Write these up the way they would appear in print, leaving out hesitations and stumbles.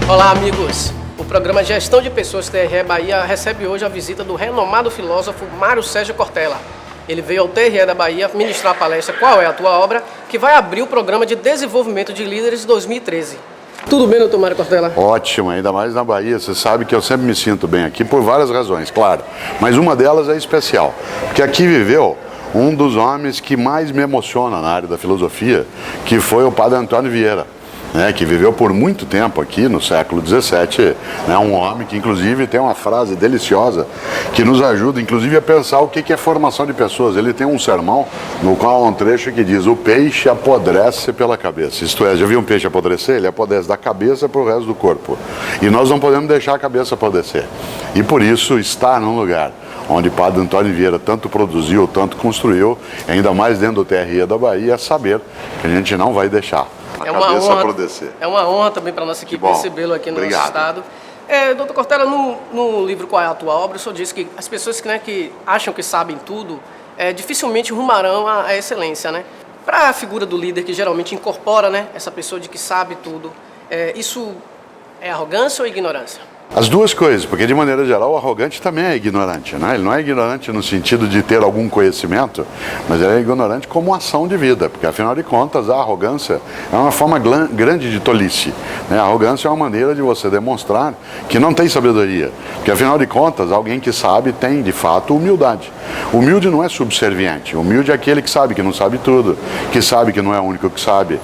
Olá, amigos! O programa Gestão de Pessoas TRE Bahia recebe hoje a visita do renomado filósofo Mário Sérgio Cortella. Ele veio ao TRE da Bahia ministrar a palestra Qual é a Tua Obra?, que vai abrir o Programa de Desenvolvimento de Líderes 2013. Tudo bem, doutor Mário Cortella? Ótimo, ainda mais na Bahia. Você sabe que eu sempre me sinto bem aqui por várias razões, claro. Mas uma delas é especial, porque aqui viveu um dos homens que mais me emociona na área da filosofia, que foi o padre Antônio Vieira. Que viveu por muito tempo aqui no século XVII, um homem que inclusive tem uma frase deliciosa que nos ajuda inclusive a pensar o que é formação de pessoas. Ele tem um sermão no qual há um trecho que diz: o peixe apodrece pela cabeça. Isto é, já viu um peixe apodrecer? Ele apodrece da cabeça para o resto do corpo, e nós não podemos deixar a cabeça apodrecer. E por isso estar num lugar onde Padre Antônio Vieira tanto produziu, tanto construiu, ainda mais dentro do TRE da Bahia, é saber que a gente não vai deixar é uma honra também para a nossa equipe recebê-lo aqui no nosso estado. Doutor Cortella, no livro Qual é a Tua Obra?, o senhor disse que as pessoas que acham que sabem tudo dificilmente rumarão à excelência, Para a figura do líder que geralmente incorpora essa pessoa de que sabe tudo, isso é arrogância ou ignorância? As duas coisas, porque de maneira geral o arrogante também é ignorante, Ele não é ignorante no sentido de ter algum conhecimento, mas ele é ignorante como ação de vida, porque afinal de contas a arrogância é uma forma grande de tolice, A arrogância é uma maneira de você demonstrar que não tem sabedoria, porque afinal de contas alguém que sabe tem de fato humildade. Humilde não é subserviente, humilde é aquele que sabe que não sabe tudo, que sabe que não é o único que sabe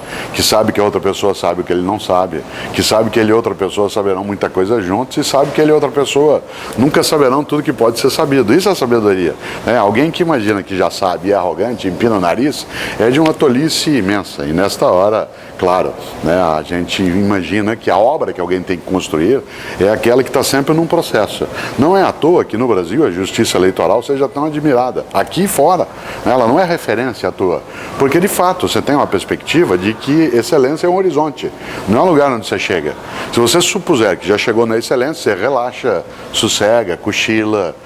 que a outra pessoa sabe o que ele não sabe, que sabe que ele e outra pessoa saberão muita coisa juntos, e sabe que ele e outra pessoa nunca saberão tudo que pode ser sabido. Isso é sabedoria. Alguém que imagina que já sabe e é arrogante, empina o nariz, é de uma tolice imensa. E nesta hora, claro, a gente imagina que a obra que alguém tem que construir é aquela que está sempre num processo. Não é à toa que no Brasil a justiça eleitoral seja tão admirada. Aqui fora, ela não é referência à toa. Porque de fato você tem uma perspectiva de que excelência é um horizonte, não é um lugar onde você chega. Se você supuser que já chegou na excelência, você relaxa, sossega, cochila,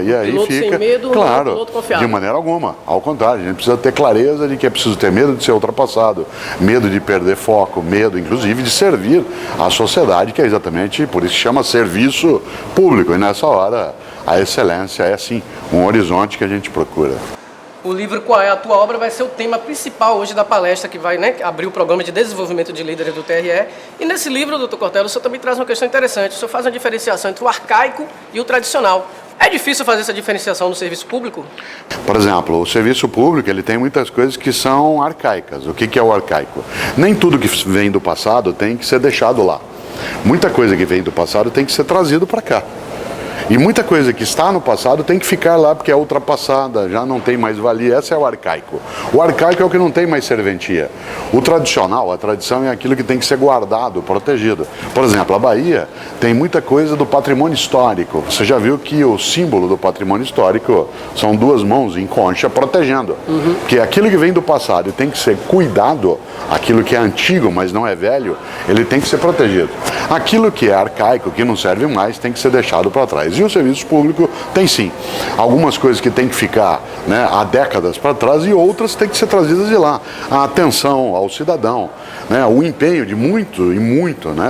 e aí piloto fica, sem medo, claro, de maneira alguma. Ao contrário, a gente precisa ter clareza de que é preciso ter medo de ser ultrapassado, medo de perder foco, medo, inclusive, de servir à sociedade, que é exatamente por isso que chama serviço público. E nessa hora, a excelência é, sim, um horizonte que a gente procura. O livro Qual é a Tua Obra? Vai ser o tema principal hoje da palestra que vai abrir o Programa de Desenvolvimento de Líderes do TRE. E nesse livro, doutor Cortella, o senhor também traz uma questão interessante. O senhor faz uma diferenciação entre o arcaico e o tradicional. É difícil fazer essa diferenciação no serviço público? Por exemplo, o serviço público ele tem muitas coisas que são arcaicas. O que é o arcaico? Nem tudo que vem do passado tem que ser deixado lá. Muita coisa que vem do passado tem que ser trazido para cá. E muita coisa que está no passado tem que ficar lá porque é ultrapassada, já não tem mais valia. Esse é o arcaico. O arcaico é o que não tem mais serventia. O tradicional, a tradição é aquilo que tem que ser guardado, protegido. Por exemplo, a Bahia tem muita coisa do patrimônio histórico. Você já viu que o símbolo do patrimônio histórico são duas mãos em concha protegendo. Porque aquilo que vem do passado e tem que ser cuidado, aquilo que é antigo, mas não é velho, ele tem que ser protegido. Aquilo que é arcaico, que não serve mais, tem que ser deixado para trás. E o serviço público tem sim algumas coisas que tem que ficar há décadas para trás e outras têm que ser trazidas de lá. A atenção ao cidadão, o empenho de muito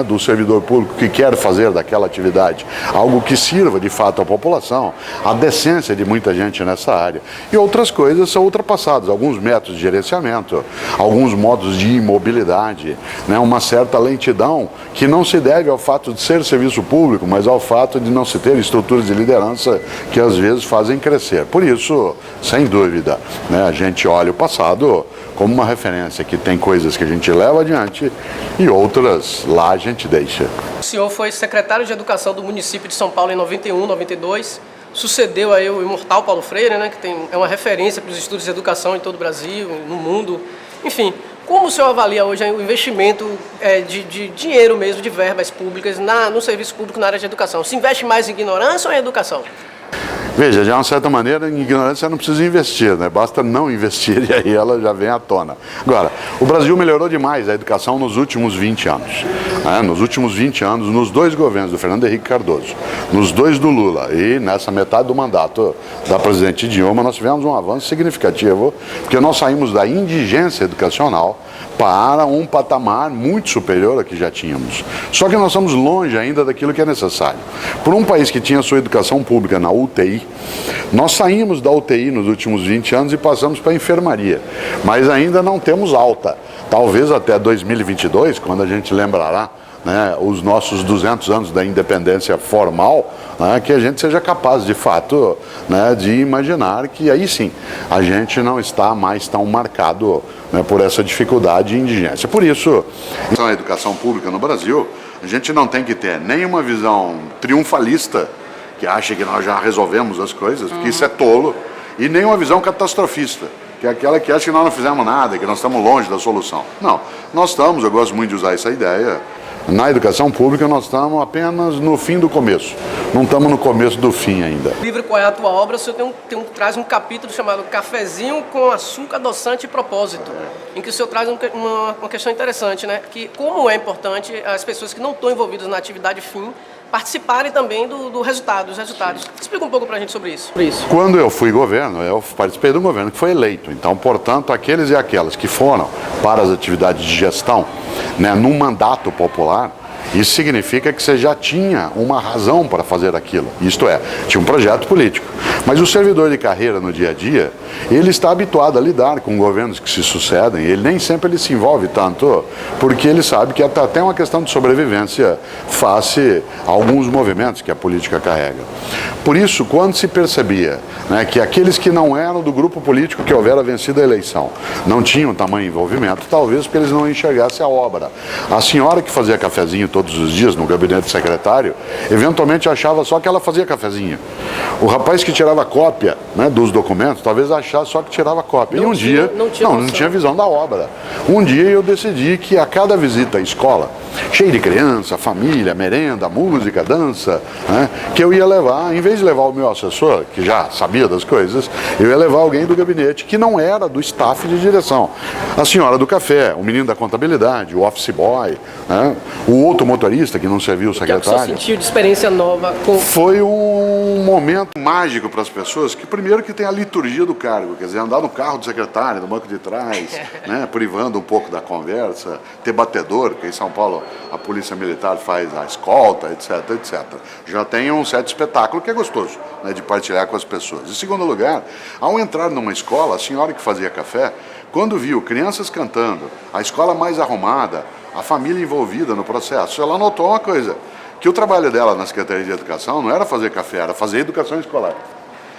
do servidor público que quer fazer daquela atividade algo que sirva de fato à população, a decência de muita gente nessa área. E outras coisas são ultrapassadas, alguns métodos de gerenciamento, alguns modos de imobilidade, uma certa lentidão que não se deve ao fato de ser serviço público, mas ao fato de não se ter estruturas de liderança que às vezes fazem crescer. Por isso, sem dúvida, a gente olha o passado como uma referência, que tem coisas que a gente leva adiante e outras lá a gente deixa. O senhor foi secretário de Educação do município de São Paulo em 91, 92, sucedeu aí o imortal Paulo Freire, que é uma referência para os estudos de educação em todo o Brasil, no mundo, enfim. Como o senhor avalia hoje o investimento de dinheiro mesmo, de verbas públicas no serviço público na área de educação? Se investe mais em ignorância ou em educação? Veja, de uma certa maneira, em ignorância não precisa investir, basta não investir e aí ela já vem à tona. Agora, o Brasil melhorou demais a educação nos últimos 20 anos. Nos últimos 20 anos, nos 2 governos do Fernando Henrique Cardoso, nos 2 do Lula e nessa metade do mandato da presidente Dilma, nós tivemos um avanço significativo, porque nós saímos da indigência educacional para um patamar muito superior ao que já tínhamos. Só que nós estamos longe ainda daquilo que é necessário. Por um país que tinha sua educação pública na UTI, nós saímos da UTI nos últimos 20 anos e passamos para a enfermaria, mas ainda não temos alta. Talvez até 2022, quando a gente lembrará os nossos 200 anos da independência formal, que a gente seja capaz, de fato, de imaginar que aí sim a gente não está mais tão marcado por essa dificuldade e indigência. Por isso, a educação pública no Brasil, a gente não tem que ter nenhuma visão triunfalista, que acha que nós já resolvemos as coisas, porque isso é tolo, e nenhuma visão catastrofista, que é aquela que acha que nós não fizemos nada, que nós estamos longe da solução. Não, nós estamos, eu gosto muito de usar essa ideia, na educação pública nós estamos apenas no fim do começo, não estamos no começo do fim ainda. No livro Qual é a Tua Obra, o senhor traz um capítulo chamado Cafezinho com Açúcar, Adoçante e Propósito, em que o senhor traz uma questão interessante, que como é importante as pessoas que não estão envolvidas na atividade fim participarem também dos resultados. Explica um pouco para a gente sobre isso. Quando eu fui governo, eu participei de um governo que foi eleito. Então, portanto, aqueles e aquelas que foram para as atividades de gestão, num mandato popular, isso significa que você já tinha uma razão para fazer aquilo. Isto é, tinha um projeto político. Mas o servidor de carreira no dia a dia, ele está habituado a lidar com governos que se sucedem, ele nem sempre ele se envolve tanto, porque ele sabe que é até uma questão de sobrevivência face a alguns movimentos que a política carrega. Por isso, quando se percebia que aqueles que não eram do grupo político que houvera vencido a eleição não tinham tamanho envolvimento, talvez porque eles não enxergassem a obra. A senhora que fazia cafezinho todos os dias no gabinete secretário, eventualmente achava só que ela fazia cafezinho. O rapaz que tirava cópia dos documentos, talvez achasse só que tirava cópia. E um dia, não tinha visão da obra. Um dia eu decidi que a cada visita à escola, cheia de criança, família, merenda, música, dança, que eu ia levar, em vez de levar o meu assessor, que já sabia das coisas, eu ia levar alguém do gabinete que não era do staff de direção. A senhora do café, o menino da contabilidade, o office boy, o outro motorista que não serviu o secretário. O que você sentiu de experiência nova? Foi um momento mágico para as pessoas, que primeiro que tem a liturgia do cargo, quer dizer, andar no carro do secretário, no banco de trás, privando um pouco da conversa, ter batedor, porque em São Paulo a polícia militar faz a escolta, etc, etc. Já tem um certo espetáculo que é gostoso, de partilhar com as pessoas. Em segundo lugar, ao entrar numa escola, a senhora que fazia café, quando viu crianças cantando, a escola mais arrumada, a família envolvida no processo, ela notou uma coisa, que o trabalho dela na Secretaria de Educação não era fazer café, era fazer educação escolar.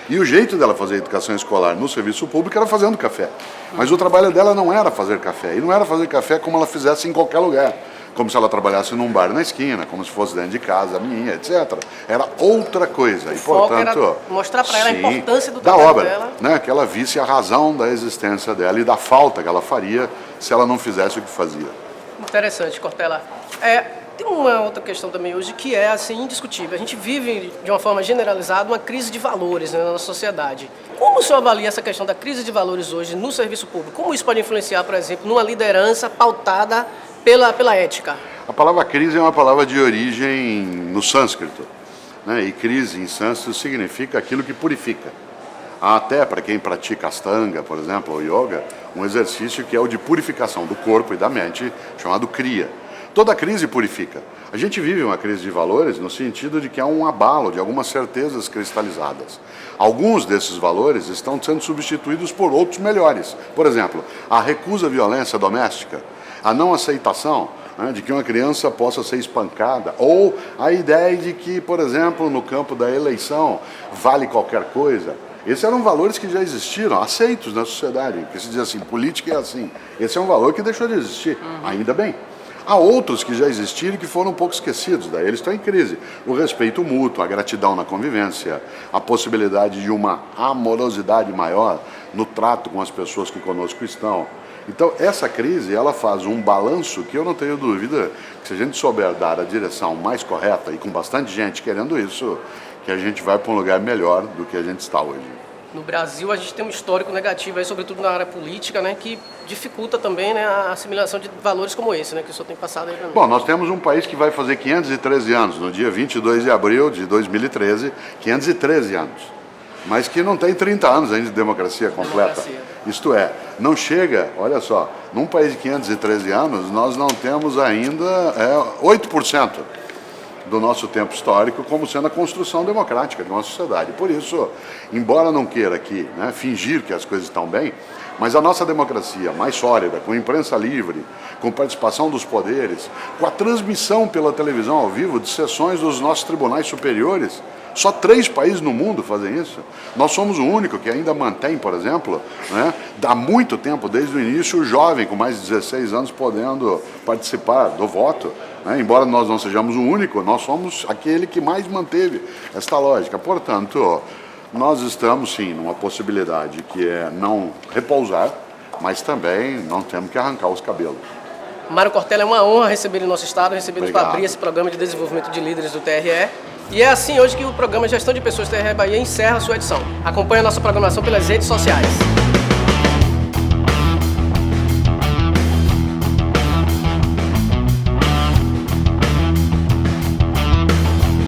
E o jeito dela fazer educação escolar no serviço público era fazendo café. Mas o trabalho dela não era fazer café, e não era fazer café como ela fizesse em qualquer lugar, como se ela trabalhasse num bar na esquina, como se fosse dentro de casa minha, etc. Era outra coisa. E, portanto, era mostrar para ela a importância do trabalho obra, dela. Que ela visse a razão da existência dela e da falta que ela faria se ela não fizesse o que fazia. Interessante, Cortella. Tem uma outra questão também hoje que é assim indiscutível. A gente vive de uma forma generalizada uma crise de valores na nossa sociedade. Como o senhor avalia essa questão da crise de valores hoje no serviço público? Como isso pode influenciar, por exemplo, numa liderança pautada pela ética? A palavra crise é uma palavra de origem no sânscrito, e crise em sânscrito significa aquilo que purifica. Há até, para quem pratica Astanga, por exemplo, ou Yoga, um exercício que é o de purificação do corpo e da mente, chamado Kriya. Toda crise purifica. A gente vive uma crise de valores no sentido de que há um abalo de algumas certezas cristalizadas. Alguns desses valores estão sendo substituídos por outros melhores. Por exemplo, a recusa à violência doméstica, a não aceitação de que uma criança possa ser espancada, ou a ideia de que, por exemplo, no campo da eleição, vale qualquer coisa. Esses eram valores que já existiram, aceitos na sociedade, que se diz assim, política é assim. Esse é um valor que deixou de existir, ainda bem. Há outros que já existiram e que foram um pouco esquecidos, daí eles estão em crise. O respeito mútuo, a gratidão na convivência, a possibilidade de uma amorosidade maior no trato com as pessoas que conosco estão. Então, essa crise, ela faz um balanço que eu não tenho dúvida que se a gente souber dar a direção mais correta e com bastante gente querendo isso, que a gente vai para um lugar melhor do que a gente está hoje. no Brasil a gente tem um histórico negativo, aí, sobretudo na área política, né, que dificulta também, né, a assimilação de valores como esse, né, que o senhor tem passado aí para mim. Bom, nós temos um país que vai fazer 513 anos, no dia 22 de abril de 2013, 513 anos, mas que não tem 30 anos ainda de democracia completa. Isto é, não chega, olha só, num país de 513 anos, nós não temos ainda 8% do nosso tempo histórico como sendo a construção democrática de uma sociedade. Por isso, embora não queira aqui, né, fingir que as coisas estão bem, mas a nossa democracia mais sólida, com imprensa livre, com participação dos poderes, com a transmissão pela televisão ao vivo de sessões dos nossos tribunais superiores, só 3 países no mundo fazem isso. Nós somos o único que ainda mantém, por exemplo, né, há muito tempo, desde o início, o jovem com mais de 16 anos podendo participar do voto. Embora nós não sejamos o único, nós somos aquele que mais manteve esta lógica. Portanto, nós estamos sim numa possibilidade que é não repousar, mas também não temos que arrancar os cabelos. Mário Cortella, é uma honra receber no nosso estado, receber para abrir esse programa de desenvolvimento de líderes do TRE. E é assim hoje que o programa Gestão de Pessoas TRE Bahia encerra a sua edição. Acompanhe a nossa programação pelas redes sociais.